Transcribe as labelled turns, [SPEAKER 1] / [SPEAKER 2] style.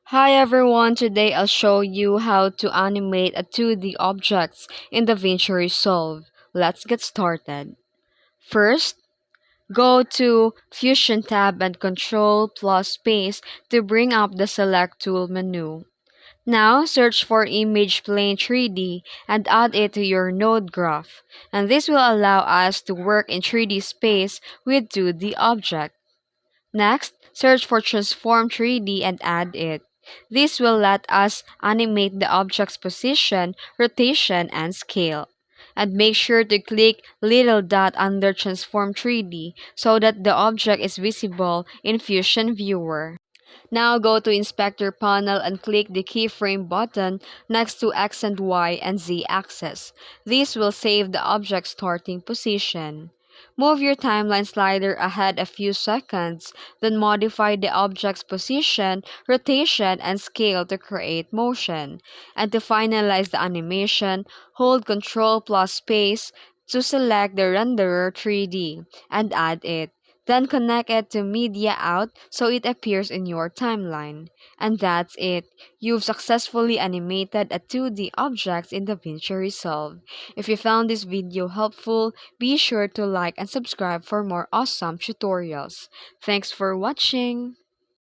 [SPEAKER 1] Hi everyone, today I'll show you how to animate a 2D objects in DaVinci Resolve. Let's get started. First, go to Fusion tab and Control plus space to bring up the Select Tool menu. Now, search for Image Plane 3D and add it to your node graph. And this will allow us to work in 3D space with 2D objects. Next, search for Transform 3D and add it. This will let us animate the object's position, rotation, and scale. And make sure to click little dot under Transform 3D so that the object is visible in Fusion Viewer. Now go to Inspector panel and click the Keyframe button next to X and Y and Z axis. This will save the object's starting position. Move your timeline slider ahead a few seconds, then modify the object's position, rotation, and scale to create motion. And to finalize the animation, hold Ctrl plus space to select the renderer 3D and add it. Then connect it to Media Out so it appears in your timeline. And that's it. You've successfully animated a 2D object in DaVinci Resolve. If you found this video helpful, be sure to like and subscribe for more awesome tutorials. Thanks for watching!